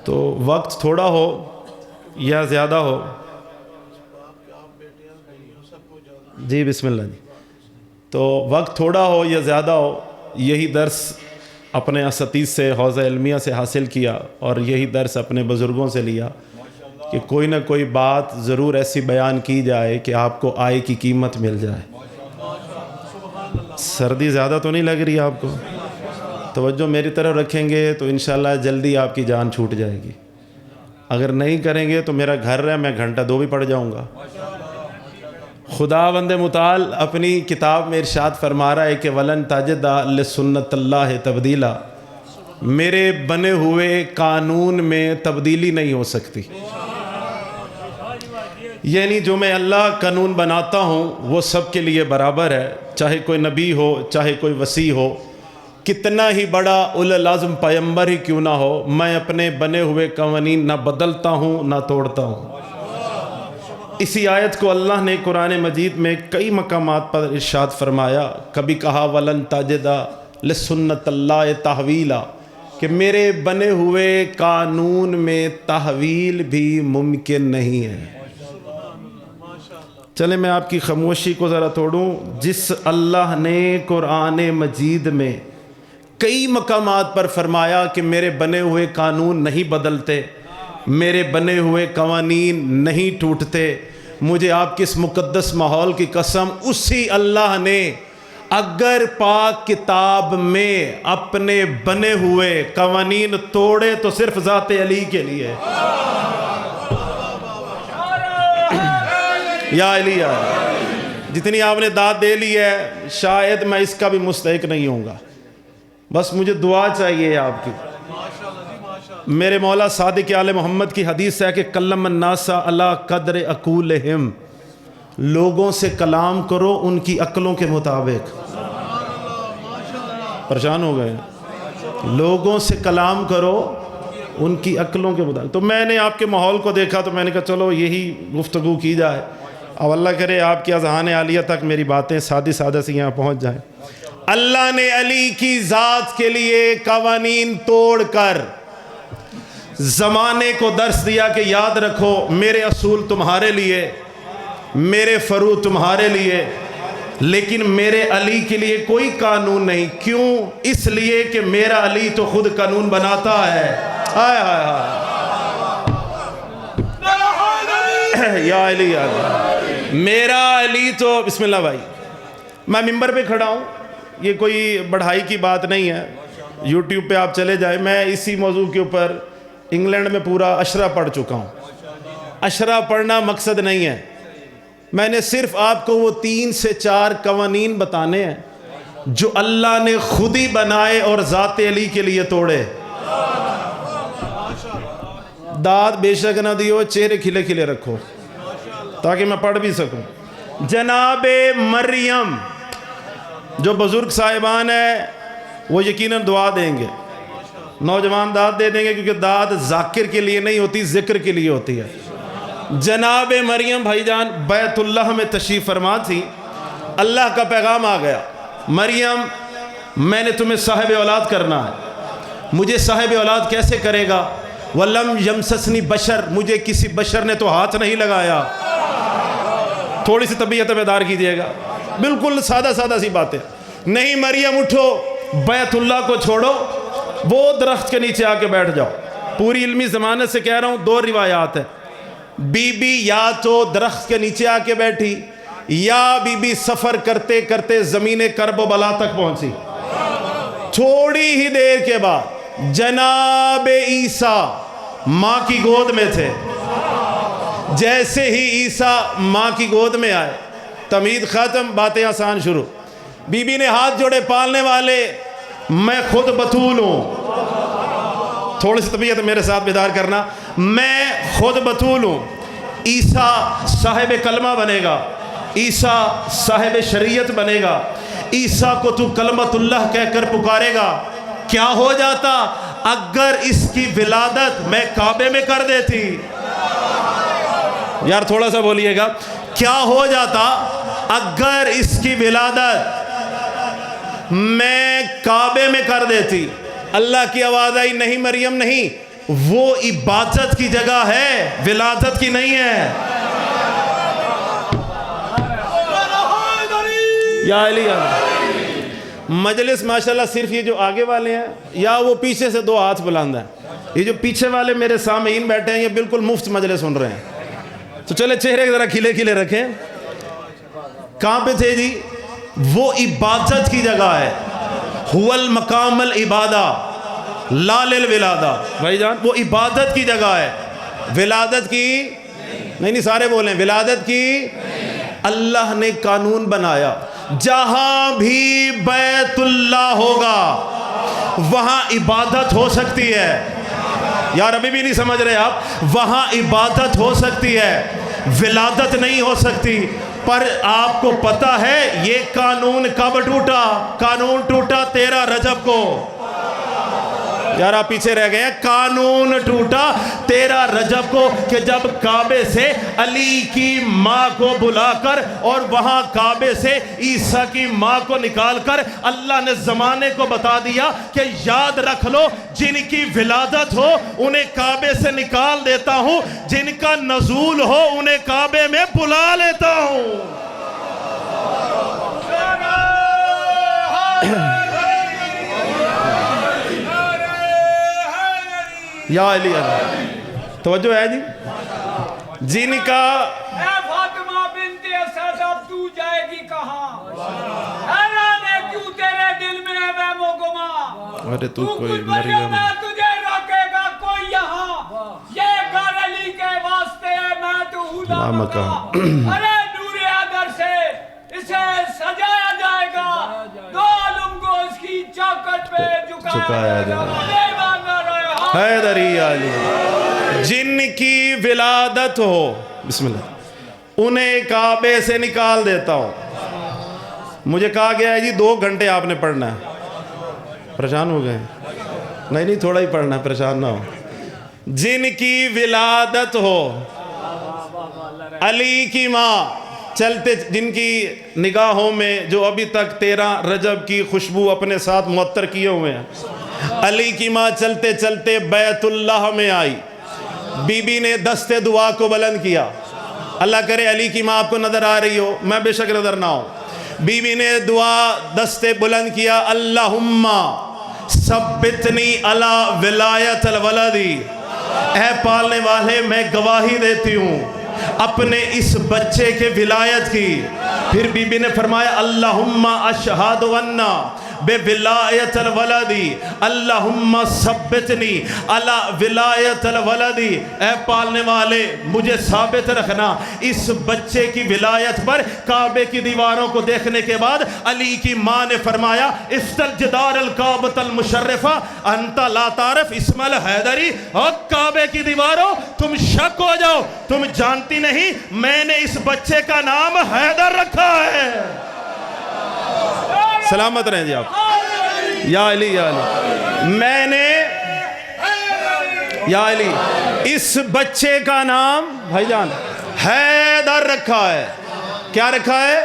تو وقت تھوڑا ہو یا زیادہ ہو، جی بسم اللہ جی، تو وقت تھوڑا ہو یا زیادہ ہو، یہی درس اپنے اساتذہ سے حوزہ علمیہ سے حاصل کیا اور یہی درس اپنے بزرگوں سے لیا کہ کوئی نہ کوئی بات ضرور ایسی بیان کی جائے کہ آپ کو آئے کی قیمت مل جائے۔ سردی زیادہ تو نہیں لگ رہی آپ کو؟ توجہ میری طرف رکھیں گے تو انشاءاللہ جلدی آپ کی جان چھوٹ جائے گی، اگر نہیں کریں گے تو میرا گھر ہے، میں گھنٹہ دو بھی پڑ جاؤں گا۔ خداوند متعال اپنی کتاب میں ارشاد فرما رہا ہے کہ وَلَن تَجِدَ لِسُنَّتِ اللَّهِ تَبْدِيلًا، میرے بنے ہوئے قانون میں تبدیلی نہیں ہو سکتی، یعنی جو میں اللہ قانون بناتا ہوں وہ سب کے لیے برابر ہے، چاہے کوئی نبی ہو چاہے کوئی وصی ہو، کتنا ہی بڑا اولو العزم پیغمبر ہی کیوں نہ ہو، میں اپنے بنے ہوئے قوانین نہ بدلتا ہوں نہ توڑتا ہوں۔ اسی آیت کو اللہ نے قرآن مجید میں کئی مقامات پر ارشاد فرمایا، کبھی کہا وَلَن تَجِدَ لِسُنَّتِ اللَّهِ تَحْوِيلًا، کہ میرے بنے ہوئے قانون میں تحویل بھی ممکن نہیں ہے۔ چلیں میں آپ کی خاموشی کو ذرا توڑوں، جس اللہ نے قرآن مجید میں کئی مقامات پر فرمایا کہ میرے بنے ہوئے قانون نہیں بدلتے، میرے بنے ہوئے قوانین نہیں ٹوٹتے، مجھے آپ کی اس مقدس ماحول کی قسم، اسی اللہ نے اگر پاک کتاب میں اپنے بنے ہوئے قوانین توڑے تو صرف ذات علی کے لیے، یا علی یا علی۔ جتنی آپ نے داد دے لی ہے شاید میں اس کا بھی مستحق نہیں ہوں گا، بس مجھے دعا چاہیے آپ کی۔ میرے مولا صادق آل محمد کی حدیث ہے کہ کلم الناس علی قدر عقولہم، لوگوں سے کلام کرو ان کی عقلوں کے مطابق۔ پریشان ہو گئے؟ لوگوں سے کلام کرو ان کی عقلوں کے مطابق۔ تو میں نے آپ کے ماحول کو دیکھا تو میں نے کہا چلو یہی گفتگو کی جائے، اب اللہ کرے آپ کی اذہان عالیہ تک میری باتیں سادی سادہ سی یہاں پہنچ جائیں۔ اللہ نے علی کی ذات کے لیے قوانین توڑ کر زمانے کو درس دیا کہ یاد رکھو میرے اصول تمہارے لیے، میرے فروع تمہارے لیے، لیکن میرے علی کے لیے کوئی قانون نہیں۔ کیوں؟ اس لیے کہ میرا علی تو خود قانون بناتا ہے۔ ہائے ہائے ہائے، یا علی یا علی، میرا علی تو، بسم اللہ بھائی، میں ممبر پہ کھڑا ہوں، یہ کوئی بڑھائی کی بات نہیں ہے، یوٹیوب پہ آپ چلے جائیں، میں اسی موضوع کے اوپر انگلینڈ میں پورا اشرا پڑھ چکا ہوں۔ اشرا پڑھنا مقصد نہیں ہے، میں نے صرف آپ کو وہ 3 سے 4 قوانین بتانے ہیں جو اللہ نے خود ہی بنائے اور ذات علی کے لیے توڑے۔ داد بے شک نہ دیو، چہرے کھلے کھلے رکھو تاکہ میں پڑھ بھی سکوں۔ جناب مریم، جو بزرگ صاحبان ہیں وہ یقیناً دعا دیں گے، نوجوان داد دے دیں گے، کیونکہ داد ذاکر کے لیے نہیں ہوتی، ذکر کے لیے ہوتی ہے۔ جناب مریم بھائی جان بیت اللہ میں تشریف فرما تھی، اللہ کا پیغام آ گیا، مریم میں نے تمہیں صاحب اولاد کرنا ہے۔ مجھے صاحب اولاد کیسے کرے گا؟ وَلَمْ يَمْسَسْنِي بَشَرٌ، مجھے کسی بشر نے تو ہاتھ نہیں لگایا۔ تھوڑی سی طبیعت بیدار کیجئے گا، بالکل سادہ سادہ سی باتیں۔ نہیں مریم اٹھو، بیت اللہ کو چھوڑو، وہ درخت کے نیچے آ کے بیٹھ جاؤ۔ پوری علمی ضمانت سے کہہ رہا ہوں، 2 روایات ہیں، بی بی یا تو درخت کے نیچے آ کے بیٹھی، یا بی بی سفر کرتے کرتے زمین کرب و بلا تک پہنچی۔ تھوڑی ہی دیر کے بعد جناب عیسیٰ ماں کی گود میں تھے، جیسے ہی عیسیٰ ماں کی گود میں آئے تمہید ختم، باتیں آسان شروع۔ بی بی نے ہاتھ جوڑے، پالنے والے میں خود بطول ہوں، تھوڑی سی طبیعت میرے ساتھ بیدار کرنا، میں خود بطول ہوں، عیسیٰ صاحب کلمہ بنے گا، عیسیٰ صاحب شریعت بنے گا، عیسیٰ کو تو کلمت اللہ کہہ کر پکارے گا۔ کیا ہو جاتا اگر اس کی ولادت میں کعبے میں کر دیتی؟ یار تھوڑا سا بولیے گا، کیا ہو جاتا اگر اس کی ولادت میں کعبے میں کر دیتی؟ اللہ کی آواز آئی، نہیں مریم نہیں، وہ عبادت کی جگہ ہے، ولادت کی نہیں ہے۔ یا علی مجلس ماشاءاللہ صرف یہ جو آگے والے ہیں یا وہ پیچھے سے دو ہاتھ بلند ہیں، یہ جو پیچھے والے میرے سامعین بیٹھے ہیں یہ بالکل مفت مجلس سن رہے ہیں۔ تو چلے چہرے ذرا کھلے کھلے رکھیں۔ کہاں پہ تھے جی؟ وہ عبادت کی جگہ ہے، هو المقام العبادہ لا للولادہ۔ بھائی جان وہ عبادت کی جگہ ہے، ولادت کی نہیں سارے بولیں ولادت کی۔ اللہ نے قانون بنایا جہاں بھی بیت اللہ ہوگا وہاں عبادت ہو سکتی ہے۔ یار ابھی بھی نہیں سمجھ رہے آپ؟ وہاں عبادت ہو سکتی ہے، ولادت نہیں ہو سکتی۔ پر آپ کو پتہ ہے یہ قانون کب ٹوٹا؟ قانون ٹوٹا 13 رجب کو۔ یار آپ پیچھے رہ گئے ہیں۔ قانون ٹوٹا 13 رجب کو کہ جب کعبے سے علی کی ماں کو بلا کر اور وہاں کعبے سے عیسیٰ کی ماں کو نکال کر اللہ نے زمانے کو بتا دیا کہ یاد رکھ لو جن کی ولادت ہو انہیں کعبے سے نکال دیتا ہوں، جن کا نزول ہو انہیں کعبے میں بلا لیتا ہوں۔ یا علی توجہ ہے جی؟ جن کا اے فاطمہ بنت اسد اب تو جائے گی کہاں؟ حیران ہے کیوں تیرے دل میں ہے وہم و گماں؟ ارے تو کوئی کچھ بڑھو میں تجھے روکے گا کوئی یہاں؟ یہ گھر علی کے واسطے ہے میں تو اولا مکہ۔ ارے نور حیدر سے اسے سجایا جائے گا، دو عالم کو اس کی چوکھٹ پہ جھکایا جائے گا۔ حیدری علی جن کی ولادت ہو بسم اللہ انہیں کعبے سے نکال دیتا ہوں۔ مجھے کہا گیا ہے جی 2 گھنٹے آپ نے پڑھنا ہے۔ پریشان ہو گئے؟ نہیں تھوڑا ہی پڑھنا ہے، پریشان نہ ہو۔ جن کی ولادت ہو علی کی ماں چلتے، جن کی نگاہوں میں جو ابھی تک 13 رجب کی خوشبو اپنے ساتھ معطر کیے ہوئے ہیں، علی کی ماں چلتے چلتے بیت اللہ میں آئی، بی بی نے دست دعا کو بلند کیا۔ اللہ کرے علی کی ماں آپ کو نظر آ رہی ہو، میں بے شک نظر نہ ہوں۔ بی بی نے دعا دست بلند کیا، اللہم ثبتنی علی ولایت الولدی، اے پالنے والے میں گواہی دیتی ہوں اپنے اس بچے کے ولایت کی۔ پھر بی بی نے فرمایا اللہم اشہد ونا بے ولایت الولدی اللہم ثبتنی علی ولایت الولدی، اے پالنے والے مجھے ثابت رکھنا اس بچے کی ولایت پر۔ کعبے کی دیواروں کو دیکھنے کے بعد علی کی ماں نے فرمایا افتل جدار الکعبۃ المشرفہ انت لا تعرف اسم الحیدری، اور کعبے کی دیواروں تم شک ہو جاؤ، تم جانتی نہیں میں نے اس بچے کا نام حیدر رکھا ہے۔ سلامت رہیں جی آپ۔ یا علی یا علی میں نے یا علی اس بچے کا نام بھائی جان حیدر رکھا ہے۔ کیا رکھا ہے؟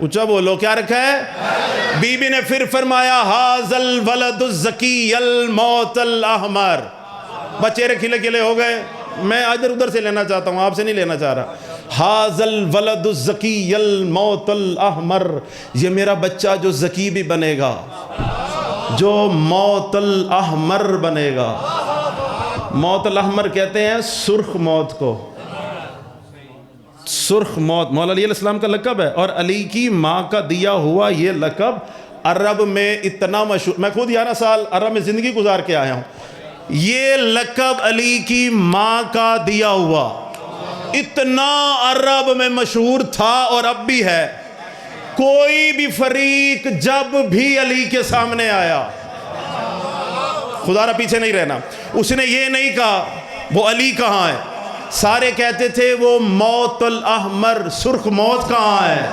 اونچا بولو، کیا رکھا ہے؟ بی بی نے پھر فرمایا ھذا الولد الزکی الموت الاحمر۔ بچے کھلے کھلے ہو گئے، میں ادھر ادھر سے لینا چاہتا ہوں، آپ سے نہیں لینا چاہ رہا۔ ھذا الولد الزکی الموت الاحمر، یہ میرا بچہ جو زکی بھی بنے گا، جو موت الاحمر بنے گا۔ موت الاحمر کہتے ہیں سرخ موت کو، سرخ موت مولا علی علیہ السلام کا لقب ہے، اور علی کی ماں کا دیا ہوا یہ لقب عرب میں اتنا مشہور، میں خود 11 سال عرب میں زندگی گزار کے آیا ہوں۔ یہ لقب علی کی ماں کا دیا ہوا اتنا عرب میں مشہور تھا اور اب بھی ہے۔ کوئی بھی فریق جب بھی علی کے سامنے آیا، خدا را پیچھے نہیں رہنا، اس نے یہ نہیں کہا وہ علی کہاں ہے، سارے کہتے تھے وہ موت الاحمر سرخ موت کہاں ہے۔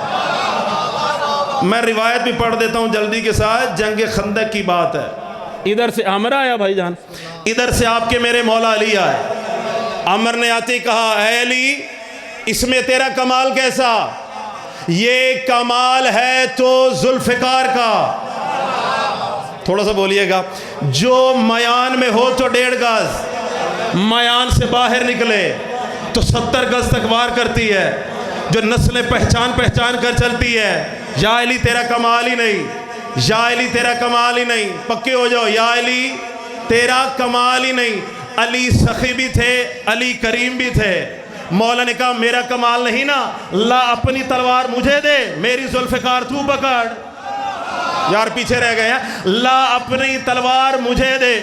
میں روایت بھی پڑھ دیتا ہوں جلدی کے ساتھ، جنگ خندق کی بات ہے۔ ادھر سے عمر آیا بھائی جان، ادھر سے آپ کے میرے مولا علی آئے۔ عمر نے آتے کہا اے علی اس میں تیرا کمال کیسا؟ یہ کمال ہے تو ذوالفقار کا، تھوڑا سا بولیے گا. جو میان میں ہو تو 1.5 گز، میان سے باہر نکلے تو 70 گز تک وار کرتی ہے. جو نسلیں پہچان کر چلتی ہے. یا علی تیرا کمال ہی نہیں، یا علی تیرا کمال ہی نہیں. پکے ہو جاؤ، یا علی تیرا کمال ہی نہیں. علی سخی بھی تھے، علی کریم بھی تھے. مولا نے کہا میرا کمال نہیں نا، لا اپنی تلوار مجھے دے، میری ذوالفقار تو پکڑ. یار پیچھے رہ گئے ہیں. لا اپنی تلوار مجھے دے،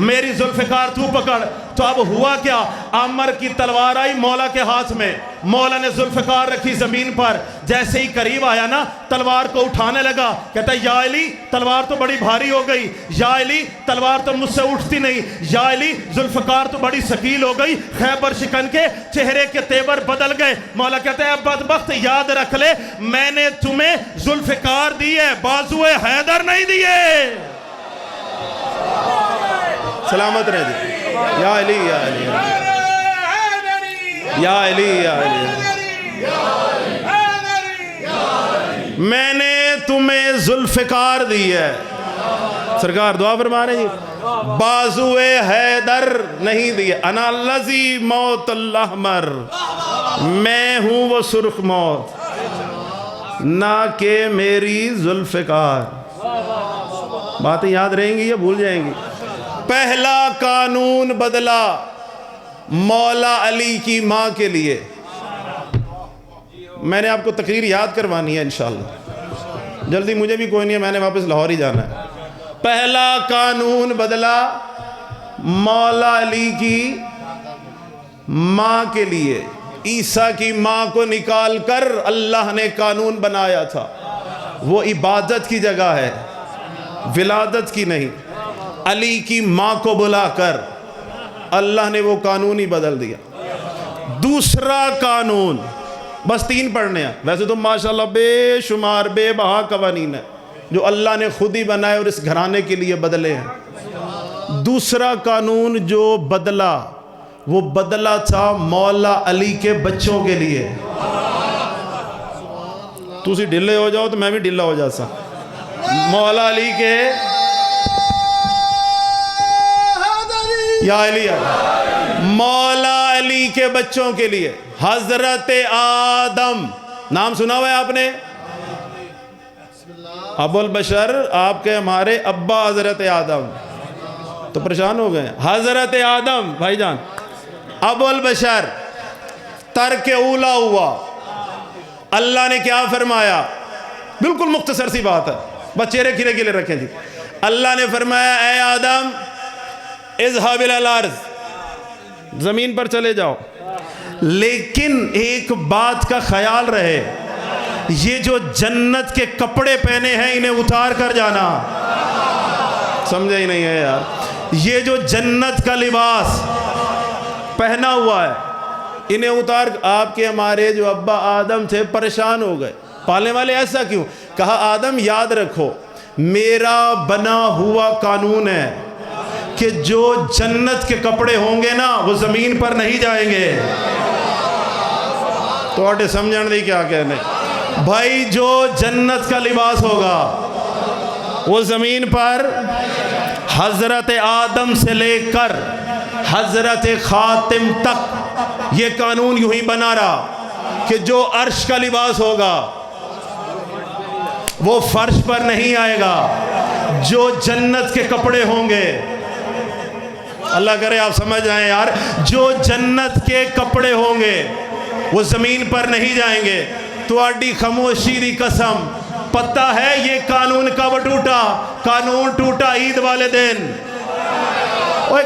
میری ذوالفقار تو پکڑ. تو اب ہوا کیا؟ عمر کی تلوار آئی مولا کے ہاتھ میں، مولا نے ذوالفقار رکھی زمین پر. جیسے ہی قریب آیا نا تلوار کو اٹھانے لگا. کہتا ہے یا علی تلوار تو بڑی بھاری ہو گئی، یا علی تلوار تو مجھ سے اٹھتی نہیں، یا علی ذوالفقار تو بڑی ثقیل ہو گئی. خیبر شکن کے چہرے کے تیور بدل گئے. مولا کہتا ہے بدبخت یاد رکھ لے، میں نے تمہیں ذوالفقار دی ہے، بازوئے حیدر نہیں دیے. سلامت رہ جی. یا علی یا علی یا علی یا علی. میں نے تمہیں ذوالفقار دی ہے. سرکار دعا فرما رہے جی. بازوئے حیدر نہیں دی. انا الذی موت الاحمر، میں ہوں وہ سرخ موت، نہ کہ میری ذوالفقار. باتیں یاد رہیں گی یا بھول جائیں گی؟ پہلا قانون بدلا مولا علی کی ماں کے لیے. میں نے آپ کو تقریر یاد کروانی ہے انشاءاللہ، جلدی مجھے بھی کوئی نہیں ہے، میں نے واپس لاہور ہی جانا ہے. پہلا قانون بدلا مولا علی کی ماں کے لیے. عیسیٰ کی ماں کو نکال کر اللہ نے قانون بنایا تھا. وہ عبادت کی جگہ ہے، ولادت کی نہیں. علی کی ماں کو بلا کر اللہ نے وہ قانون ہی بدل دیا. دوسرا قانون، بس 3 پڑھنے ہیں، ویسے تو ماشاءاللہ بے شمار بے بہا قوانین ہیں جو اللہ نے خود ہی بنائے اور اس گھرانے کے لیے بدلے ہیں. دوسرا قانون جو بدلا، وہ بدلا تھا مولا علی کے بچوں کے لیے. تسی ڈھلے ہو جاؤ تو میں بھی ڈھلا ہو جاتا. مولا علی کے یا علی مولا علی کے بچوں کے لیے حضرت آدم، نام سنا ہوا ہے آپ نے؟ ابو البشر آپ کے ہمارے ابا حضرت آدم. تو پریشان ہو گئے. حضرت آدم بھائی جان، ابو البشر ترک اولا ہوا. اللہ نے کیا فرمایا؟ بالکل مختصر سی بات ہے، بس چہرے کھلے کھلے رکھیں جی. اللہ نے فرمایا اے آدم اذهب الى الارض، زمین پر چلے جاؤ، لیکن ایک بات کا خیال رہے، یہ جو جنت کے کپڑے پہنے ہیں انہیں اتار کر جانا. سمجھے ہی نہیں ہے یار. یہ جو جنت کا لباس پہنا ہوا ہے انہیں اتار. آپ کے ہمارے جو ابا آدم تھے پریشان ہو گئے، پالنے والے ایسا کیوں؟ کہا آدم یاد رکھو میرا بنا ہوا قانون ہے کہ جو جنت کے کپڑے ہوں گے نا وہ زمین پر نہیں جائیں گے. تو آٹے سمجھن دی کیا کہنے بھائی، جو جنت کا لباس ہوگا وہ زمین پر حضرت آدم سے لے کر حضرت خاتم تک یہ قانون یوں ہی بنا رہا کہ جو عرش کا لباس ہوگا وہ فرش پر نہیں آئے گا. جو جنت کے کپڑے ہوں گے، اللہ کرے آپ سمجھ آئیں یار، جو جنت کے کپڑے ہوں گے وہ زمین پر نہیں جائیں گے. تو آڈی خاموشی دی قسم، پتہ ہے یہ قانون کب ٹوٹا؟ قانون ٹوٹا عید والے دن.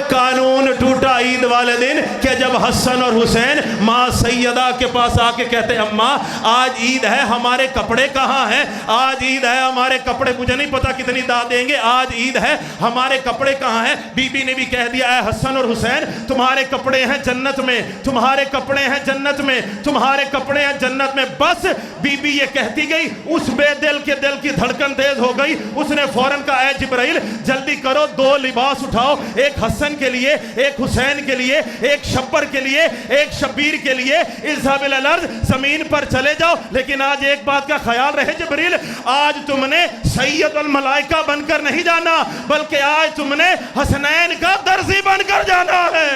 قانون ٹوٹا عید والے دن کہ جب حسن اور حسین ماں سیدہ کے پاس آ کے کہتے اماں آج عید ہے، ہمارے کپڑے کہاں ہیں؟ آج عید ہے ہمارے کپڑے، مجھے نہیں پتا کتنی داد دیں گے، آج عید ہے ہمارے کپڑے کہاں ہیں؟ بی بی نے بھی کہہ دیا اے حسن اور حسین تمہارے کپڑے ہیں جنت میں، تمہارے کپڑے ہیں جنت میں، تمہارے کپڑے ہیں جنت میں. بس بی بی یہ کہتی گئی، اس بے دل کے دل کی دھڑکن تیز ہو گئی. اس نے فوراً کہا اے جبرائیل جلدی کرو، 2 لباس اٹھاؤ، ایک حسن کے لیے ایک حسین کے لیے. لیے، ایک شبر کے لیے، ایک شبیر کے لیے اذهب الى الارض، زمین پر چلے جاؤ۔ لیکن آج ایک بات کا خیال رہے جبریل، آج تم نے سید الملائکہ بن کر نہیں جانا، بلکہ آج تم نے حسنین کا درزی بن کر جانا ہے۔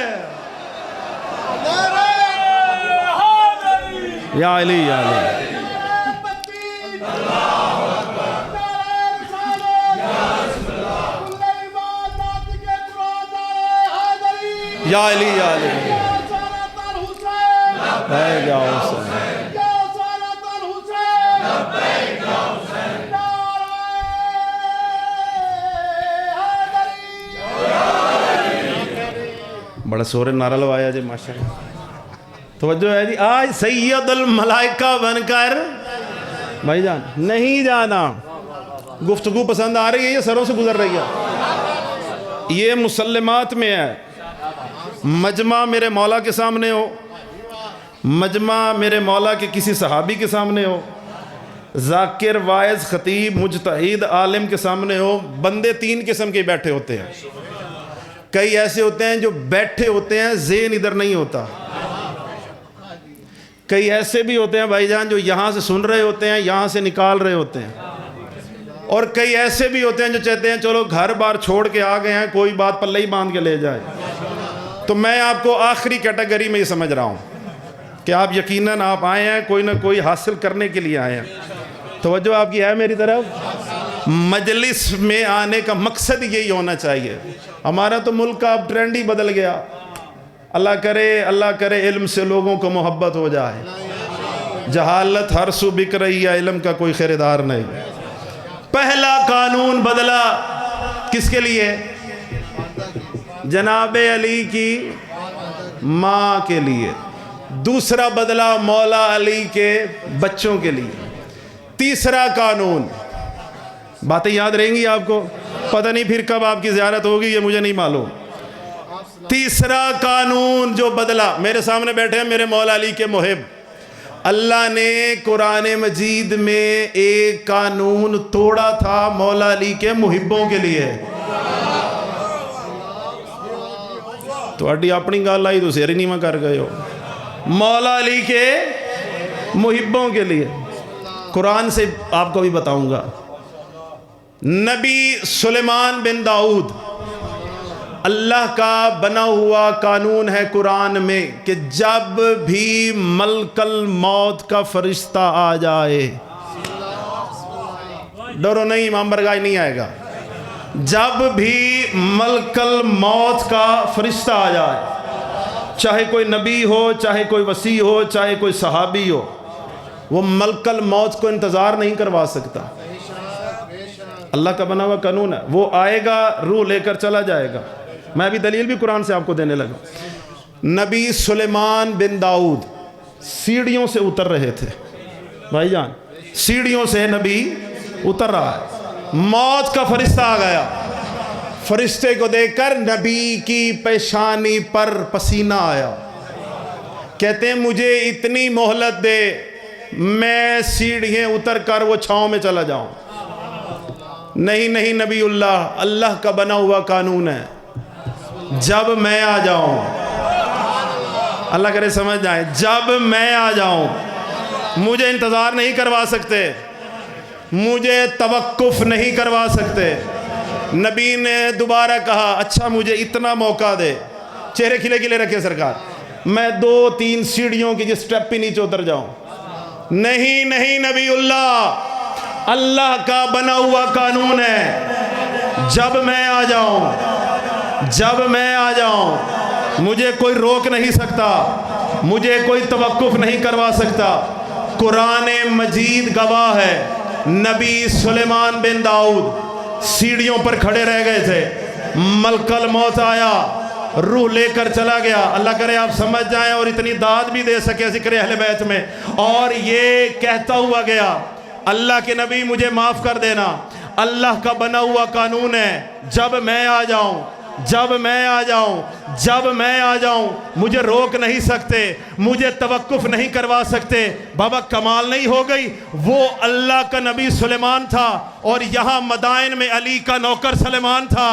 یا علی یا علی یا علی یا علی ہے یا حسین۔ بڑا سور نعرہ لوایا جی ماشاءاللہ، توجہ ہے جی۔ آج سید الملائکہ بن کر بھائی جان نہیں جانا۔ گفتگو پسند آ رہی ہے یہ سروں سے گزر رہی ہے؟ یہ مسلمات میں ہے۔ مجمع میرے مولا کے سامنے ہو، مجمع میرے مولا کے کسی صحابی کے سامنے ہو، ذاکر، واعظ، خطیب، مجتہد، عالم کے سامنے ہو، بندے تین قسم کے بیٹھے ہوتے ہیں۔ کئی ایسے ہوتے ہیں جو بیٹھے ہوتے ہیں، ذہن ادھر نہیں ہوتا۔ کئی ایسے بھی ہوتے ہیں بھائی جان جو یہاں سے سن رہے ہوتے ہیں، یہاں سے نکال رہے ہوتے ہیں، اور کئی ایسے بھی ہوتے ہیں جو چاہتے ہیں چلو گھر بار چھوڑ کے آ گئے ہیں، کوئی بات پلے ہی باندھ کے لے جائے۔ تو میں آپ کو آخری کیٹیگری میں یہ سمجھ رہا ہوں کہ آپ یقیناً آپ آئے ہیں کوئی نہ کوئی حاصل کرنے کے لیے آئے ہیں۔ توجہ آپ کی ہے میری طرف؟ مجلس میں آنے کا مقصد یہی ہونا چاہیے۔ ہمارا تو ملک کا اب ٹرینڈ ہی بدل گیا۔ اللہ کرے علم سے لوگوں کو محبت ہو جائے۔ جہالت ہر سو بک رہی ہے، علم کا کوئی خریدار نہیں۔ پہلا قانون بدلا کس کے لیے؟ جناب علی کی ماں کے لیے۔ دوسرا بدلا مولا علی کے بچوں کے لیے۔ تیسرا قانون، باتیں یاد رہیں گی آپ کو، پتہ نہیں پھر کب آپ کی زیارت ہوگی یہ مجھے نہیں معلوم۔ تیسرا قانون جو بدلا، میرے سامنے بیٹھے ہیں میرے مولا علی کے محب، اللہ نے قرآن مجید میں ایک قانون توڑا تھا مولا علی کے محبوں کے لیے۔ تو اڈی اپنی گال آئی تو سیر ہی نہیں کر گئے ہو۔ مولا علی کے محبوں کے لیے قرآن سے آپ کو بھی بتاؤں گا۔ نبی سلیمان بن داؤد، اللہ کا بنا ہوا قانون ہے قرآن میں کہ جب بھی ملک الموت کا فرشتہ آ جائے، ڈرو نہیں، امام برگائی نہیں آئے گا، جب بھی ملک الموت کا فرشتہ آ جائے، چاہے کوئی نبی ہو، چاہے کوئی وصی ہو، چاہے کوئی صحابی ہو، وہ ملک الموت کو انتظار نہیں کروا سکتا۔ اللہ کا بنا ہوا قانون ہے، وہ آئے گا، روح لے کر چلا جائے گا۔ میں ابھی دلیل بھی قرآن سے آپ کو دینے لگا۔ نبی سلیمان بن داؤد سیڑھیوں سے اتر رہے تھے، بھائی جان سیڑھیوں سے نبی اتر رہا ہے، موت کا فرشتہ آ گیا۔ فرشتے کو دیکھ کر نبی کی پیشانی پر پسینہ آیا۔ کہتے ہیں مجھے اتنی مہلت دے، میں سیڑھیاں اتر کر وہ چھاؤں میں چلا جاؤں۔ نہیں نبی اللہ کا بنا ہوا قانون ہے، جب میں آ جاؤں، اللہ کرے سمجھ جائیں، جب میں آ جاؤں مجھے انتظار نہیں کروا سکتے، مجھے توقف نہیں کروا سکتے۔ نبی نے دوبارہ کہا اچھا مجھے اتنا موقع دے، چہرے کھلے کھلے رکھے سرکار، میں 2-3 سیڑھیوں کی جس سٹیپ پہ نیچے اتر جاؤں۔ نہیں نبی اللہ کا بنا ہوا قانون ہے، جب میں آ جاؤں مجھے کوئی روک نہیں سکتا، مجھے کوئی توقف نہیں کروا سکتا۔ قرآن مجید گواہ ہے، نبی سلیمان بن داؤد سیڑھیوں پر کھڑے رہ گئے تھے، ملک الموت آیا، روح لے کر چلا گیا۔ اللہ کرے آپ سمجھ جائیں اور اتنی داد بھی دے سکے ذکر اہل بیت میں، اور یہ کہتا ہوا گیا اللہ کے نبی مجھے معاف کر دینا، اللہ کا بنا ہوا قانون ہے، جب میں آ جاؤں مجھے روک نہیں سکتے، مجھے توقف نہیں کروا سکتے۔ بابا کمال نہیں ہو گئی؟ وہ اللہ کا نبی سلیمان تھا اور یہاں مدائن میں علی کا نوکر سلیمان تھا۔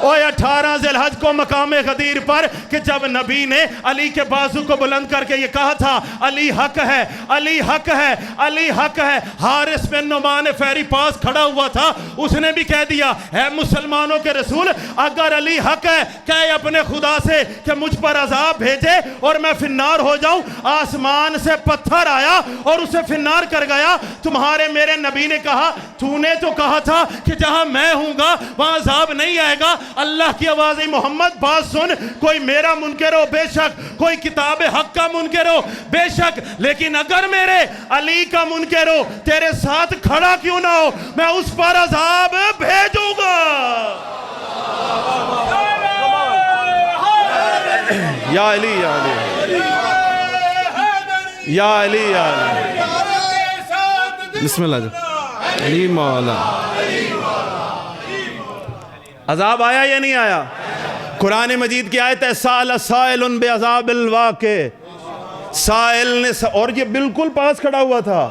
اوہ 18 ذی الحج کو مقام غدیر پر کہ جب نبی نے علی کے بازو کو بلند کر کے یہ کہا تھا علی حق ہے، علی حق ہے، علی حق ہے، حارث بن نعمان فہری پاس کھڑا ہوا تھا، اس نے بھی کہہ دیا اے مسلمانوں کے رسول اگر علی حق ہے کہے اپنے خدا سے کہ مجھ پر عذاب بھیجے اور میں فنار ہو جاؤں۔ آسمان سے پتھر آیا اور اسے فنار کر گیا۔ تمہارے میرے نبی نے کہا تو نے تو کہا تھا کہ جہاں میں ہوں گا وہاں عذاب نہیں آئے گا۔ اللہ کی آواز ہے محمد بات سن، کوئی میرا منکر ہو بے شک، کوئی کتاب حق کا منکر ہو بے شک، لیکن اگر میرے علی کا منکر ہو تیرے ساتھ کھڑا کیوں نہ ہو میں اس پر عذاب بھیجوں گا۔ یا علی یا علی یا علی یا علی، بسم اللہ جب علی مولا۔ عذاب آیا یا نہیں آیا؟ قرآن مجید کی آیت ہے سأل سائل بعذاب الواقع، سائل نے اور یہ بالکل پاس کھڑا ہوا تھا،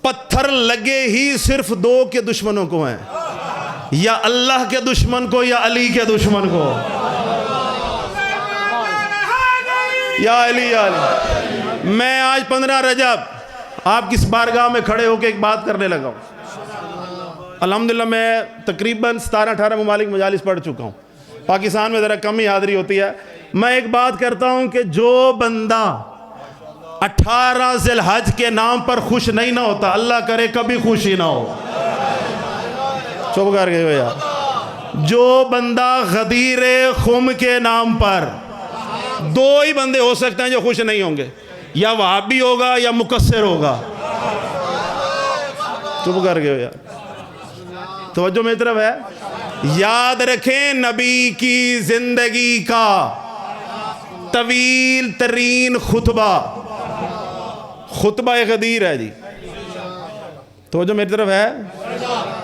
پتھر لگے ہی صرف 2 کے دشمنوں کو ہیں، یا اللہ کے دشمن کو یا علی کے دشمن کو۔ یا علی یا علی۔ میں آج 15 رجب آپ کس بارگاہ میں کھڑے ہو کے ایک بات کرنے لگا ہوں۔ الحمدللہ میں تقریباً 17-18 ممالک مجالس پڑھ چکا ہوں، پاکستان میں ذرا کم ہی حاضری ہوتی ہے۔ میں ایک بات کرتا ہوں کہ جو بندہ 18 ذی الحج کے نام پر خوش نہیں نہ ہوتا، اللہ کرے کبھی خوشی نہ ہو۔ چپ کر گئے ہو یار۔ جو بندہ غدیر خم کے نام پر، 2 ہی بندے ہو سکتے ہیں جو خوش نہیں ہوں گے، یا وہابی ہوگا یا مقصر ہوگا۔ چپ کر گئے ہو یار، توجہ میری طرف ہے۔ یاد رکھیں نبی کی زندگی کا طویل ترین خطبہ غدیر ہے جی، توجہ میری طرف ہے،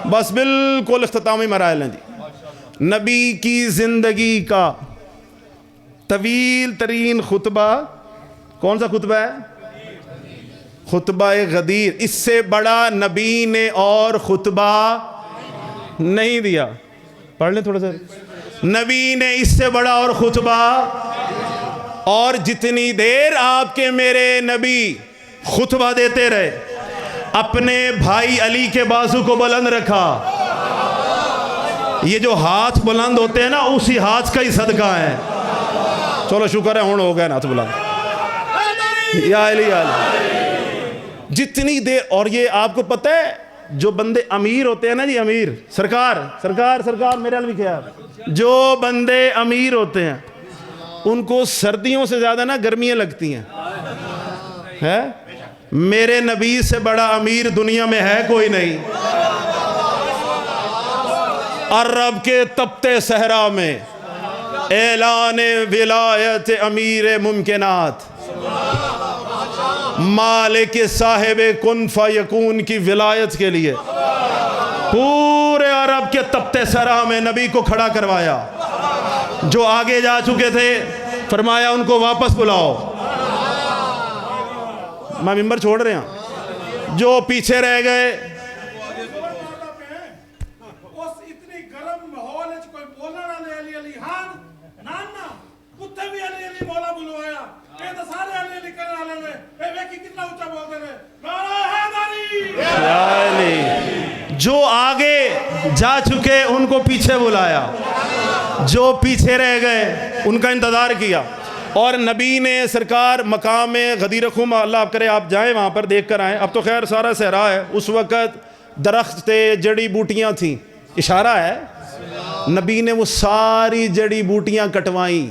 بس بالکل اختتامی مراحل ہیں جی۔ نبی کی زندگی کا طویل ترین خطبہ کون سا خطبہ ہے؟ خطبہ غدیر۔ اس سے بڑا نبی نے اور خطبہ نہیں دیا۔ پڑھ لیں تھوڑا سا۔ نبی نے اس سے بڑا اور خطبہ، اور جتنی دیر آپ کے میرے نبی خطبہ دیتے رہے اپنے بھائی علی کے بازو کو بلند رکھا۔ یہ جو ہاتھ بلند ہوتے ہیں نا اسی ہاتھ کا ہی صدقہ ہے۔ چلو شکر ہے ہون ہو گیا ناتھ بلند۔ یا علی یا علی۔ جتنی دیر، اور یہ آپ کو پتہ ہے جو بندے امیر ہوتے ہیں نا جی، امیر سرکار میرے حال بھی خیال، جو بندے امیر ہوتے ہیں ان کو سردیوں سے زیادہ نا گرمیاں لگتی ہیں۔ میرے نبی سے بڑا امیر دنیا میں ہے کوئی نہیں۔ عرب کے تپتے صحرا میں اعلان ولایت امیر ممکنات، مالک صاحب کن فیکون کی ولایت کے لیے پورے عرب کے تپتے صحرا میں نبی کو کھڑا کروایا۔ جو آگے جا چکے تھے فرمایا ان کو واپس بلاؤ، میں ممبر چھوڑ رہے ہیں۔ جو پیچھے رہ گئے جو آگے جا چکے ان کو پیچھے بلایا، جو پیچھے رہ گئے ان کا انتظار کیا۔ اور نبی نے سرکار مقام غدیر خم، اللہ کرے آپ جائیں وہاں پر دیکھ کر آئیں، اب تو خیر سارا صحرا ہے، اس وقت درخت تھے، جڑی بوٹیاں تھیں، اشارہ ہے نبی نے وہ ساری جڑی بوٹیاں کٹوائیں،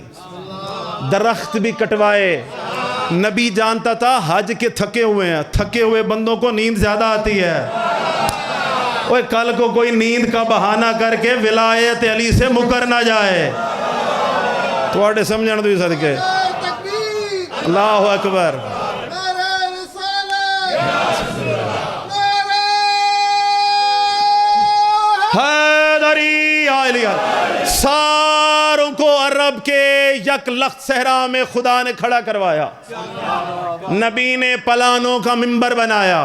درخت بھی کٹوائے۔ نبی جانتا تھا حج کے تھکے ہوئے ہیں، تھکے ہوئے بندوں کو نیند زیادہ آتی ہے۔ اوہ کل کو کوئی نیند کا بہانہ کر کے ولایت علی سے مکر نہ جائے۔ تو آٹے سمجھان دوی صدقے اللہ اکبر۔ حیدری علی ساروں کو عرب کے یک لخت صحرا میں خدا نے کھڑا کروایا۔ نبی نے پلانوں کا منبر بنایا،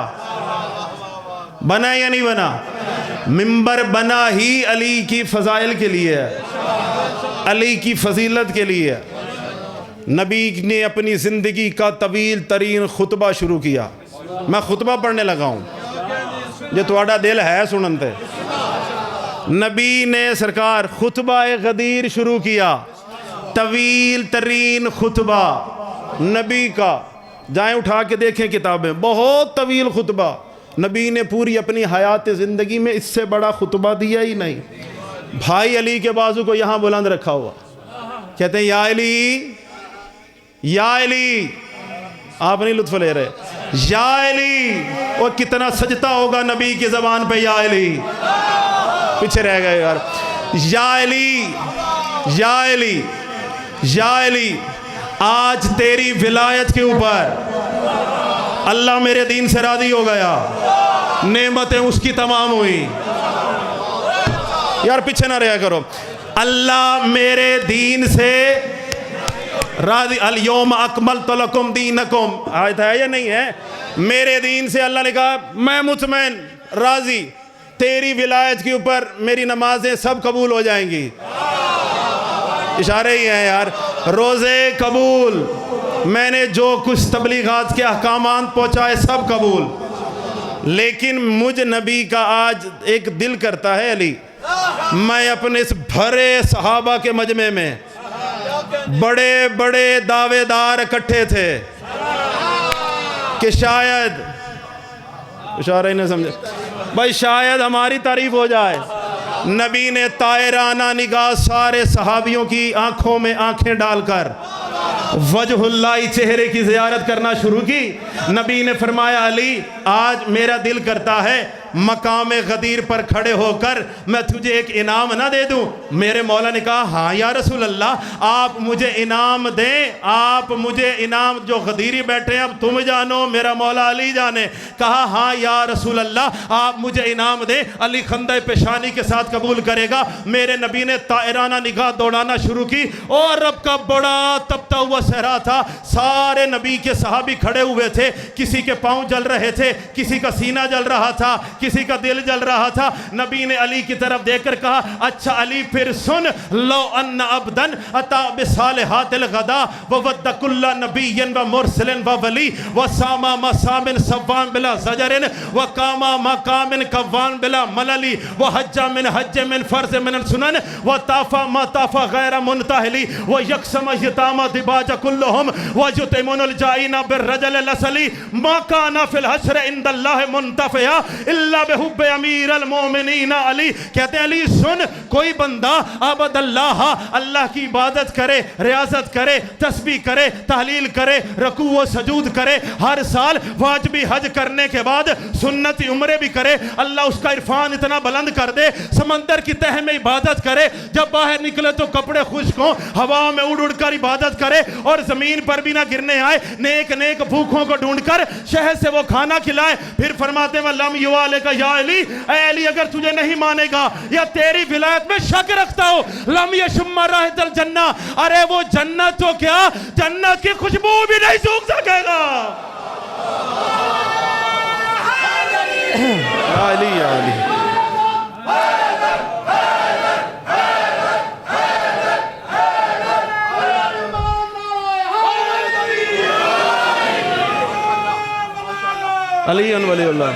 بنا یا نہیں بنا؟ منبر بنا ہی علی کی فضائل کے لیے ہے، علی کی فضیلت کے لیے ہے۔ نبی نے اپنی زندگی کا طویل ترین خطبہ شروع کیا۔ میں خطبہ پڑھنے لگا ہوں، جو تواڈا دل ہے سننتے۔ نبی نے سرکار خطبہ غدیر شروع کیا، طویل ترین خطبہ نبی کا، جائیں اٹھا کے دیکھیں کتابیں، بہت طویل خطبہ۔ نبی نے پوری اپنی حیات زندگی میں اس سے بڑا خطبہ دیا ہی نہیں۔ بھائی علی کے بازو کو یہاں بلند رکھا ہوا، کہتے ہیں یا علی یا علی، آپ نہیں لطف لے رہے، یا علی، وہ کتنا سجدہ ہوگا نبی کی زبان پہ یا علی، پیچھے رہ گئے یار۔ یا علی یا علی یا علی، آج تیری ولایت کے اوپر اللہ میرے دین سے راضی ہو گیا، نعمتیں اس کی تمام ہوئی۔ یار پیچھے نہ رہا کرو۔ اللہ میرے دین سے راضی، الیوم اکملت لکم دینکم، آیت ہے یا نہیں ہے؟ میرے دین سے اللہ نے کہا میں مطمئن راضی، تیری ولایت کے اوپر میری نمازیں سب قبول ہو جائیں گی۔ اشارے ہی ہیں یار، روزے قبول، میں نے جو کچھ تبلیغات کے احکامات پہنچائے سب قبول۔ لیکن مجھ نبی کا آج ایک دل کرتا ہے علی، میں اپنے اس بھرے صحابہ کے مجمع میں، بڑے بڑے دعوے دار اکٹھے تھے کہ شاید، اشارہ ہی نہیں سمجھے بھائی، شاید ہماری تعریف ہو جائے۔ نبی نے طائرانہ نگاہ سارے صحابیوں کی آنکھوں میں آنکھیں ڈال کر وجہ اللہ چہرے کی زیارت کرنا شروع کی۔ نبی نے فرمایا علی، آج میرا دل کرتا ہے مقام غدیر پر کھڑے ہو کر میں تجھے ایک انعام نہ دے دوں۔ میرے مولا نے کہا ہاں یا رسول اللہ، آپ مجھے انعام دیں، آپ مجھے انعام، جو غدیری بیٹھے ہیں اب تم جانو، میرا مولا علی جانے۔ کہا ہاں یا رسول اللہ، آپ مجھے انعام دیں۔ علی خندہ پیشانی کے ساتھ قبول کرے گا۔ میرے نبی نے طائرانہ نگاہ دوڑانا شروع کی، اور رب کا بڑا تپتا ہوا صحرا تھا، سارے نبی کے صحابی کھڑے ہوئے تھے، کسی کے پاؤں جل رہے تھے، کسی کا سینہ جل رہا تھا، کسی کا دل جل رہا تھا۔ نبی نے علی کی طرف دیکھ کر کہا اچھا علی پھر سن، لو ان عبدن اتا بصالحات الغدا وود کل نبی و مرسل و ولی وساما مسام سوام بلا زجر وقام مقام قوان بلا مللی وحج من حج من فرض من السنن وطاف ما طاف غیر منتہلی ویقسم یتام دباج کلہم وجتمن الجائین بالرجل الاسلی ما کانا فی الحشر عند اللہ منتفعا اللہ بحب امیر المومنین علی۔ کہتے ہیں علی سن، کوئی بندہ عبد اللہ، اللہ کی عبادت کرے، ریاضت کرے، تسبیح کرے، تحلیل کرے، رکوع و سجود کرے، ہر سال واجبی حج کرنے کے بعد سنتی عمرے بھی کرے، اللہ اس کا عرفان اتنا بلند کر دے، سمندر کی تہ میں عبادت کرے، جب باہر نکلے تو کپڑے خشک ہوں، ہوا میں اڑ اڑ کر عبادت کرے اور زمین پر بھی نہ گرنے آئے، نیک نیک بھوکھوں کو ڈھونڈ کر شہد سے وہ کھانا کھلائے۔ پھر فرماتے ہیں لم یوالے کا یا علی، اے علی اگر تجھے نہیں مانے گا یا تیری ولایت میں شک رکھتا ہو، لم یشم رائحۃ الجنہ، ارے وہ جنت تو کیا، جنت کی خوشبو بھی نہیں سونگھ سکے گا۔ یا علی یا علی، علی ولی اللہ،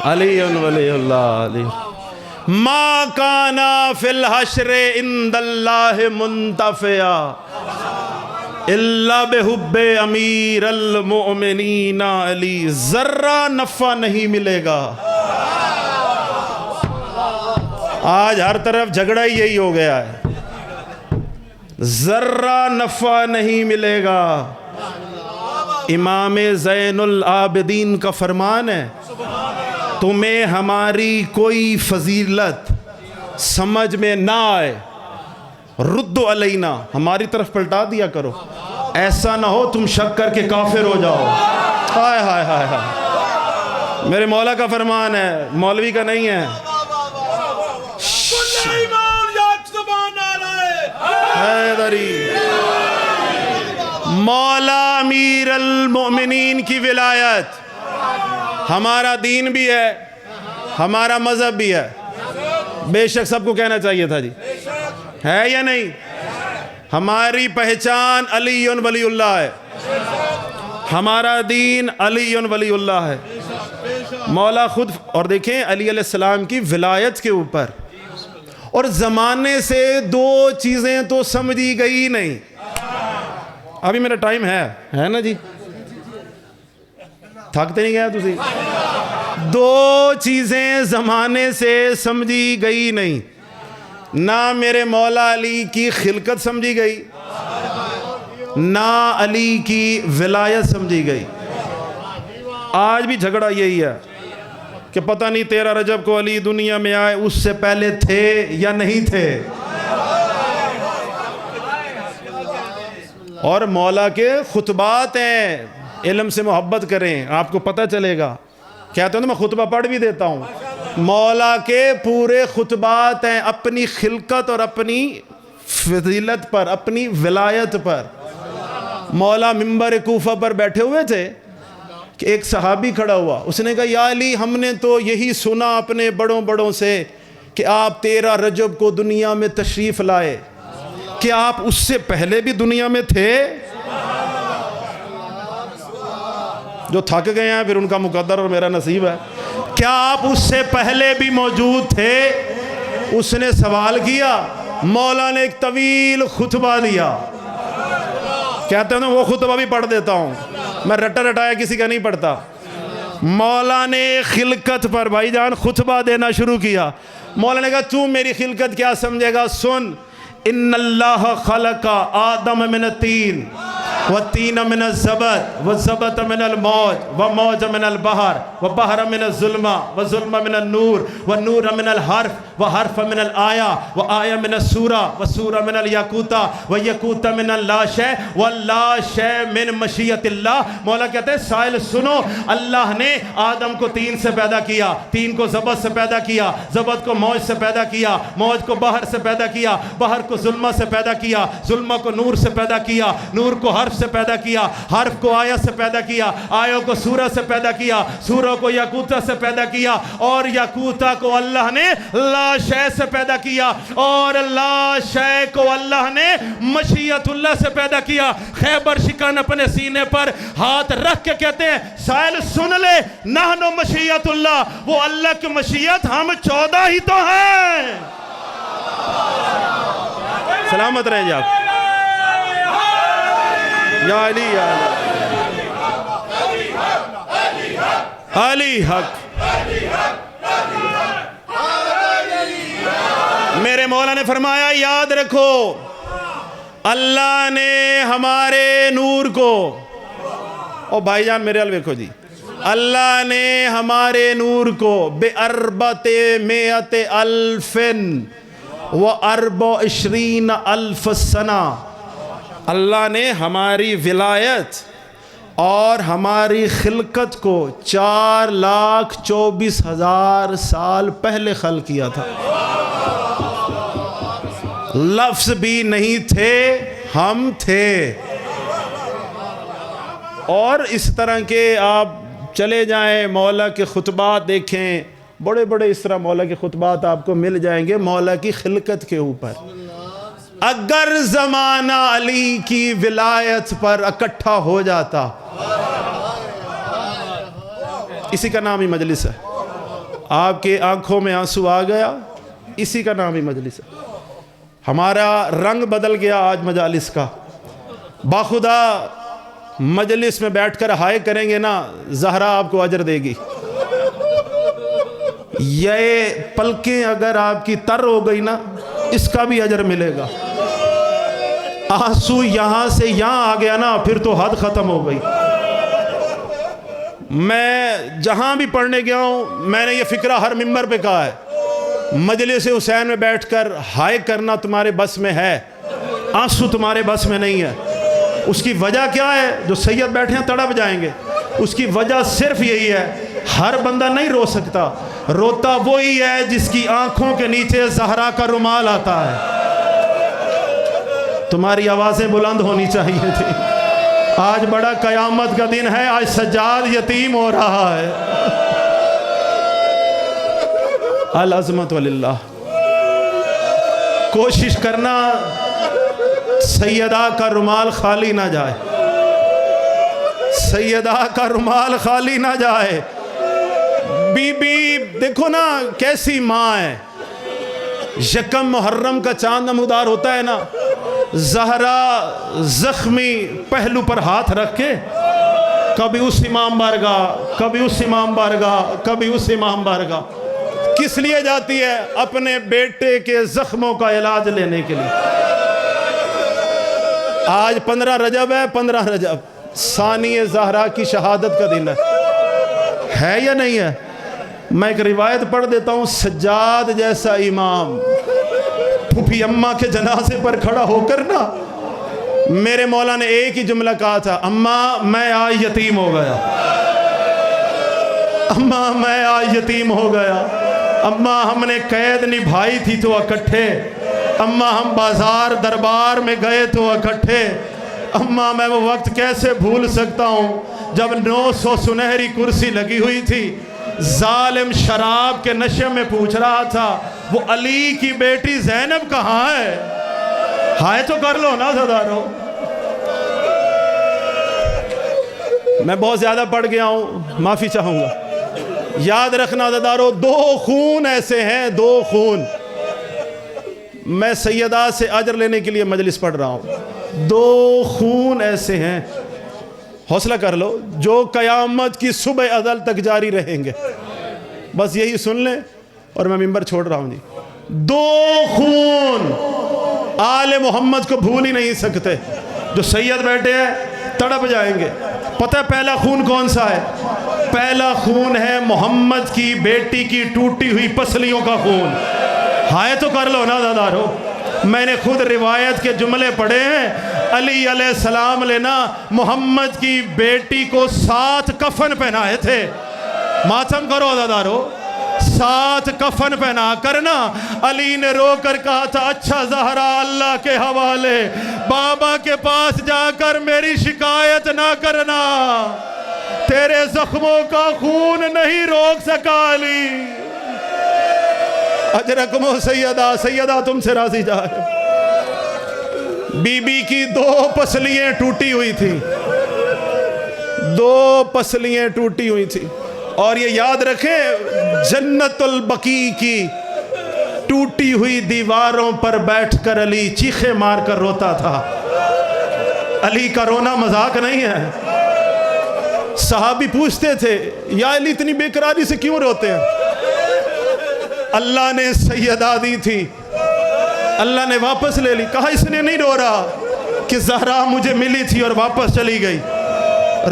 علی ولی اللہ، علی ما کانا فی الحشر عند اللہ منتفعا الا بحب امیر المؤمنین علی، ذرہ نفع نہیں ملے گا۔ آج ہر طرف جھگڑا ہی یہی ہو گیا ہے، ذرہ نفع نہیں ملے گا۔ امام زین العابدین کا فرمان ہے، تمہیں ہماری کوئی فضیلت سمجھ میں نہ آئے، رد علینا، ہماری طرف پلٹا دیا کرو، ایسا نہ ہو تم شک کر کے کافر ہو جاؤ۔ ہائے ہائے ہائے ہائے، میرے مولا کا فرمان ہے، مولوی کا نہیں ہے۔ حیدری، مولا امیر المؤمنین کی ولایت ہمارا دین بھی ہے، ہمارا مذہب بھی ہے. بے شک سب کو کہنا چاہیے تھا جی، ہے یا نہیں؟ ہماری پہچان علی ولی اللہ ہے، ہمارا دین علی ولی اللہ ہے. مولا خود، اور دیکھیں علی علیہ السلام کی ولایت کے اوپر، اور زمانے سے دو چیزیں تو سمجھی گئی نہیں. ابھی میرا ٹائم ہے نا جی، تھکتے نہیں گیا تسی؟ دو چیزیں زمانے سے سمجھی گئی نہیں، نہ میرے مولا علی کی خلقت سمجھی گئی، نہ علی کی ولایت سمجھی گئی. آج بھی جھگڑا یہی ہے کہ پتہ نہیں 13 رجب کو علی دنیا میں آئے، اس سے پہلے تھے یا نہیں تھے. اور مولا کے خطبات ہیں، علم سے محبت کریں، آپ کو پتہ چلے گا. کہتے ہیں میں خطبہ پڑھ بھی دیتا ہوں. مولا کے پورے خطبات ہیں اپنی خلقت اور اپنی فضیلت پر، اپنی ولایت پر. مولا منبر کوفہ پر بیٹھے ہوئے تھے کہ ایک صحابی کھڑا ہوا، اس نے کہا یا علی، ہم نے تو یہی سنا اپنے بڑوں سے کہ آپ 13 رجب کو دنیا میں تشریف لائے، کہ آپ اس سے پہلے بھی دنیا میں تھے؟ جو تھک گئے ہیں پھر ان کا مقدر اور میرا نصیب ہے. کیا آپ اس سے پہلے بھی موجود تھے؟ اس نے سوال کیا. مولا نے ایک طویل خطبہ دیا. کہتے ہیں وہ خطبہ بھی پڑھ دیتا ہوں، میں رٹا رٹایا کسی کا نہیں پڑھتا. مولا نے خلقت پر بھائی جان خطبہ دینا شروع کیا. مولا نے کہا تو میری خلقت کیا سمجھے گا؟ سن، ان اللہ خلق آدم من الطین والطین من الزبد والزبد من الموج وموج من البحر وبحر من الظلمہ وظلمہ من النور والنور من الحرف وحرف من الآیہ وآیہ من السورہ وسورہ من الیاقوتہ ویاقوتہ من اللا شے واللا شے من مشیت اللہ. مولا کہتے ہیں سائل سنو، اللہ نے آدم کو تین سے پیدا کیا، تین کو زبد سے پیدا کیا، زبد کو موج سے پیدا کیا، موج کو بحر سے پیدا کیا، بحر کو ظلمہ سے پیدا کیا، ظلمہ کو نور سے پیدا کیا، نور کو حرف سے پیدا کیا، حرف کو آیہ سے پیدا کیا، آیہ کو سورہ سے پیدا کیا، سورہ کو یاقوتہ سے پیدا کیا، اور یاقوتہ کو اللہ نے لا شے سے پیدا کیا، اور لا شے کو اللہ نے مشیت اللہ سے پیدا کیا. خیبر شکن اپنے سینے پر ہاتھ رکھ کے کہتے ہیں سائل سن لے، نحن مشیت اللہ، وہ اللہ کی مشیت، ہم 14 ہی تو ہیں. سلامت رہیں جی آپ. یا علی یا علی حق. میرے مولا نے فرمایا یاد رکھو، اللہ نے ہمارے نور کو، او بھائی جان میرے حال دیکھو جی، اللہ نے ہمارے نور کو ب400 الف و 24 الف سنہ، اللہ نے ہماری ولایت اور ہماری خلقت کو 4,24,000 سال پہلے خلق کیا تھا. لفظ بھی نہیں تھے، ہم تھے. اور اس طرح کے آپ چلے جائیں، مولا کے خطبات دیکھیں، بڑے بڑے اس طرح مولا کے خطبات آپ کو مل جائیں گے مولا کی خلقت کے اوپر. اگر زمانہ علی کی ولایت پر اکٹھا ہو جاتا، اسی کا نام ہی مجلس ہے. آپ کے آنکھوں میں آنسو آ گیا، اسی کا نام ہی مجلس ہے. ہمارا رنگ بدل گیا آج مجالس کا. باخدا مجلس میں بیٹھ کر ہائے کریں گے نا، زہرا آپ کو اجر دے گی. یہ پلکیں اگر آپ کی تر ہو گئی نا، اس کا بھی اجر ملے گا. آنسو یہاں سے یہاں آ گیا نا، پھر تو حد ختم ہو گئی. میں جہاں بھی پڑھنے گیا ہوں، میں نے یہ فکرہ ہر ممبر پہ کہا ہے، مجلس حسین میں بیٹھ کر ہائے کرنا تمہارے بس میں ہے، آنسو تمہارے بس میں نہیں ہے. اس کی وجہ کیا ہے؟ جو سید بیٹھے ہیں تڑپ جائیں گے. اس کی وجہ صرف یہی ہے، ہر بندہ نہیں رو سکتا، روتا وہی ہے جس کی آنکھوں کے نیچے زہرا کا رومال آتا ہے. تمہاری آوازیں بلند ہونی چاہیے تھی. آج بڑا قیامت کا دن ہے، آج سجاد یتیم ہو رہا ہے۔ العظمت وللہ۔ کوشش کرنا سیدہ کا رومال خالی نہ جائے، سیدہ کا رومال خالی نہ جائے۔ بی بی دیکھو نا کیسی ماں ہے، یکم محرم کا چاند نمودار ہوتا ہے نا، زہرا زخمی پہلو پر ہاتھ رکھ کے کبھی اس امام بارگاہ، کبھی اس امام بارگاہ، کبھی اس امام بارگاہ، کس لیے جاتی ہے؟ اپنے بیٹے کے زخموں کا علاج لینے کے لیے۔ آج 15 رجب ہے، 15 رجب ثانی زہرا کی شہادت کا دن ہے یا نہیں ہے؟ میں ایک روایت پڑھ دیتا ہوں۔ سجاد جیسا امام پھوپھی اماں کے جنازے پر کھڑا ہو کر نا، میرے مولا نے ایک ہی جملہ کہا تھا، اماں میں آج یتیم ہو گیا، اماں میں آج یتیم ہو گیا، اماں ہم نے قید نبھائی تھی تو اکٹھے، اماں ہم بازار دربار میں گئے تو اکٹھے، اماں میں وہ وقت کیسے بھول سکتا ہوں جب 900 سنہری کرسی لگی ہوئی تھی، ظالم شراب کے نشے میں پوچھ رہا تھا وہ علی کی بیٹی زینب کہاں ہے؟ ہائے تو کر لو نا زدارو۔ میں بہت زیادہ پڑھ گیا ہوں، معافی چاہوں گا۔ یاد رکھنا زدارو، 2 خون ایسے ہیں، 2 خون۔ میں سیدہ سے اجر لینے کے لیے مجلس پڑھ رہا ہوں۔ 2 خون ایسے ہیں، حوصلہ کر لو، جو قیامت کی صبح ازل تک جاری رہیں گے۔ بس یہی سن لیں اور میں منبر چھوڑ رہا ہوں جی۔ 2 خون آل محمد کو بھول ہی نہیں سکتے۔ جو سید بیٹھے ہیں تڑپ جائیں گے۔ پتہ ہے پہلا خون کون سا ہے؟ پہلا خون ہے محمد کی بیٹی کی ٹوٹی ہوئی پسلیوں کا خون۔ ہائے تو کر لو نا دادارو۔ میں نے خود روایت کے جملے پڑھے ہیں، علی علیہ السلام لینا محمد کی بیٹی کو 7 کفن پہنائے تھے۔ ماتم کرو دادارو، 7 کفن پہنا کرنا علی نے رو کر کہا تھا، اچھا زہرا اللہ کے حوالے، بابا کے پاس جا کر میری شکایت نہ کرنا، تیرے زخموں کا خون نہیں روک سکا علی۔ اجرکم سیدہ، سیدہ تم سے راضی جائے۔ بی بی کی 2 پسلیاں ٹوٹی ہوئی تھی، 2 پسلیاں ٹوٹی ہوئی تھی۔ اور یہ یاد رکھیں، جنت البقیع کی ٹوٹی ہوئی دیواروں پر بیٹھ کر علی چیخے مار کر روتا تھا۔ علی کا رونا مذاق نہیں ہے۔ صحابی پوچھتے تھے، یا علی اتنی بے قراری سے کیوں روتے ہیں؟ اللہ نے سیدہ دی تھی، اللہ نے واپس لے لی۔ کہا اس نے نہیں رو رہا کہ زہرا مجھے ملی تھی اور واپس چلی گئی،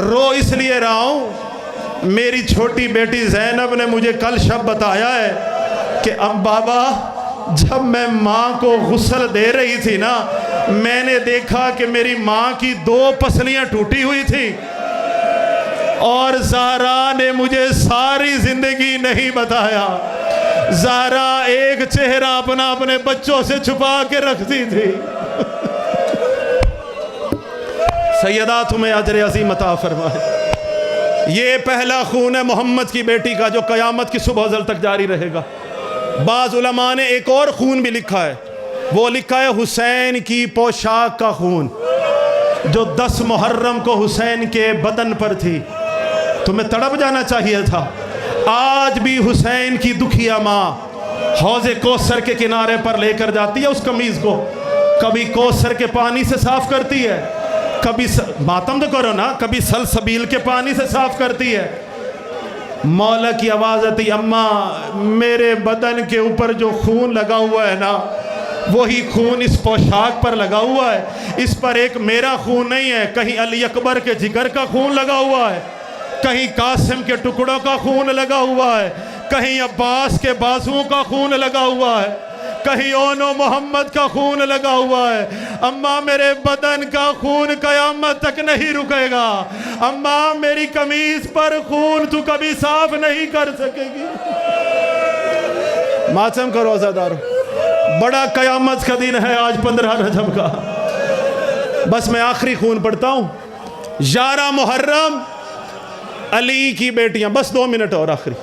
رو اس لیے رہا ہوں میری چھوٹی بیٹی زینب نے مجھے کل شب بتایا ہے کہ اب بابا جب میں ماں کو غسل دے رہی تھی نا، میں نے دیکھا کہ میری ماں کی 2 پسلیاں ٹوٹی ہوئی تھی، اور زہرا نے مجھے ساری زندگی نہیں بتایا۔ زہرا ایک چہرہ اپنے بچوں سے چھپا کے رکھتی تھی۔ سیدہ تمہیں اجر عظیم عطا فرمائے۔ یہ پہلا خون ہے محمد کی بیٹی کا جو قیامت کی صبح ازل تک جاری رہے گا۔ بعض علماء نے ایک اور خون بھی لکھا ہے، وہ لکھا ہے حسین کی پوشاک کا خون، جو 10 محرم کو حسین کے بدن پر تھی۔ تمہیں تڑپ جانا چاہیے تھا۔ آج بھی حسین کی دکھیا ماں حوض کوثر کے کنارے پر لے کر جاتی ہے اس قمیض کو، کبھی کوثر کے پانی سے صاف کرتی ہے، کبھی ماتم تو کرو نا، کبھی سلسبیل کے پانی سے صاف کرتی ہے۔ مولا کی آواز آتی، اماں میرے بدن کے اوپر جو خون لگا ہوا ہے نا، وہی خون اس پوشاک پر لگا ہوا ہے، اس پر ایک میرا خون نہیں ہے، کہیں علی اکبر کے جگر کا خون لگا ہوا ہے، کہیں قاسم کے ٹکڑوں کا خون لگا ہوا ہے، کہیں عباس کے بازوؤں کا خون لگا ہوا ہے، کہیں اونو محمد کا خون لگا ہوا ہے۔ اماں میرے بدن کا خون قیامت تک نہیں رکے گا، اماں میری قمیض پر خون تو کبھی صاف نہیں کر سکے گی۔ ماتم کرو عزادارو، بڑا قیامت کا دن ہے آج 15 رجب کا۔ بس میں آخری خون پڑھتا ہوں، 11 محرم علی کی بیٹیاں، بس 2 منٹ اور آخری،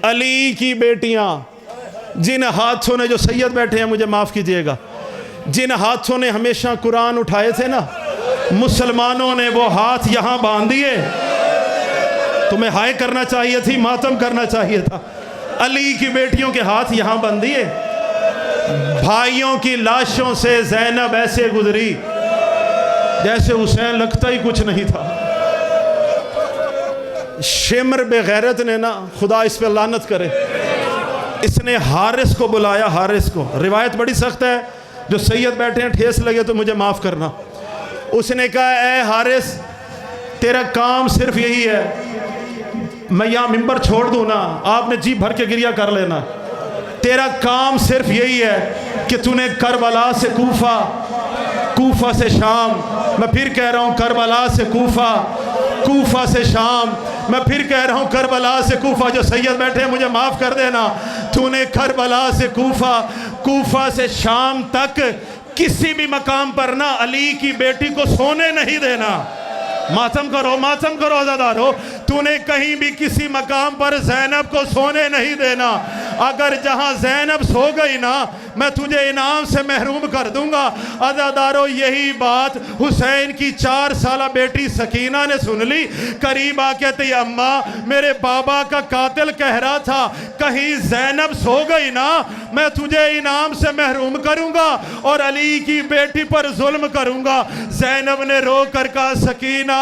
علی کی بیٹیاں، جن ہاتھوں نے، جو سید بیٹھے ہیں مجھے معاف کیجئے گا، جن ہاتھوں نے ہمیشہ قرآن اٹھائے تھے نا، مسلمانوں نے وہ ہاتھ یہاں باندھ دیے۔ تمہیں ہائے کرنا چاہیے تھی، ماتم کرنا چاہیے تھا۔ علی کی بیٹیوں کے ہاتھ یہاں باندھ دیے۔ بھائیوں کی لاشوں سے زینب ایسے گزری جیسے حسین لگتا ہی کچھ نہیں تھا۔ شمر بے غیرت نے نا، خدا اس پہ لعنت کرے، اس نے حارث کو بلایا، حارث کو، روایت بڑی سخت ہے، جو سید بیٹھے ہیں ٹھیس لگے تو مجھے معاف کرنا۔ اس نے کہا اے حارث، تیرا کام صرف یہی ہے، میں یہاں ممبر چھوڑ دوں نا، آپ نے جی بھر کے گریہ کر لینا، تیرا کام صرف یہی ہے کہ تو نے کربلا سے کوفہ، کوفہ سے شام، میں پھر کہہ رہا ہوں کربلا سے کوفہ، کوفہ سے شام، میں پھر کہہ رہا ہوں کربلا سے کوفہ، جو سید بیٹھے ہیں مجھے معاف کر دینا، تو نے کربلا سے کوفہ، کوفہ سے شام تک کسی بھی مقام پر نہ علی کی بیٹی کو سونے نہیں دینا۔ ماتم کرو عزادارو، تو نے کہیں بھی کسی مقام پر زینب کو سونے نہیں دینا۔ اگر جہاں زینب سو گئی نا، میں تجھے انعام سے محروم کر دوں گا۔ عزادارو، یہی بات حسین کی 4 سالہ بیٹی سکینہ نے سن لی، قریب آ کہتی اماں، میرے بابا کا قاتل کہہ رہا تھا کہیں زینب سو گئی نا، میں تجھے انعام سے محروم کروں گا اور علی کی بیٹی پر ظلم کروں گا۔ زینب نے رو کر کہا سکینہ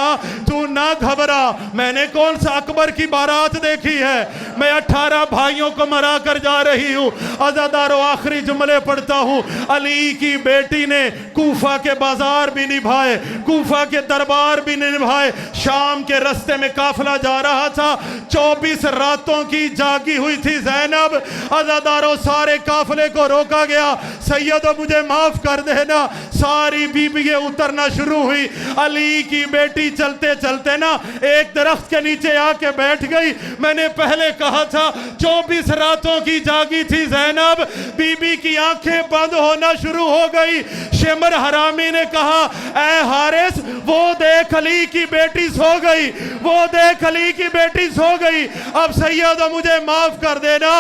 تو نہ گھبرا، میں نے کون سا اکبر کی بارات دیکھی ہے، میں 18 بھائیوں کو مرا کر جا رہی ہوں۔ عزادارو، آخری جملے پڑھتا ہوں، علی کی بیٹی نے کوفہ کے بازار بھی نبھائے، کوفہ کے دربار بھی نبھائے، شام کے رستے میں قافلہ جا رہا تھا، 24 راتوں کی جاگی ہوئی تھی زینب۔ عزادارو، سارے قافلے کو روکا گیا، سیدو مجھے معاف کر دینا، ساری بیوییں اترنا شروع ہوئی۔ علی کی بیٹی چلتے چلتے نا ایک درخت کے نیچے آ کے بیٹھ گئی۔ میں نے پہلے کہا تھا 24 راتوں کی جاگی تھی زینب، بی بی کی آنکھیں بند ہونا شروع ہو گئی۔ شمر حرامی نے کہا اے حارث، وہ دیکھ علی کی بیٹی سو گئی، وہ دیکھ علی کی بیٹی سو گئی، اب سیدو مجھے معاف کر دینا۔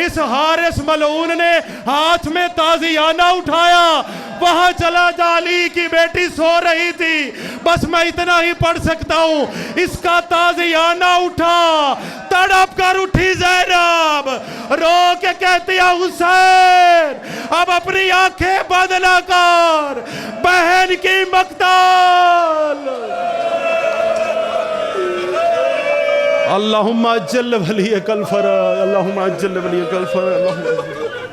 اس حارث ملعون نے ہاتھ میں تازیانہ اٹھایا، وہاں چلا جا، علی کی بیٹی سو رہی تھی، بس میں اتنا ہی پڑھ سکتا ہوں، اس کا تازیانہ اٹھا، تڑپ کر اٹھی زینب، رو کے کہتی ہے حسین اب اپنی آنکھیں بند نہ کر، بہن کی مقتل۔ اللہم اجل ولیک الفرج، اللہم اجل ولیک الفرج، اللہم اجل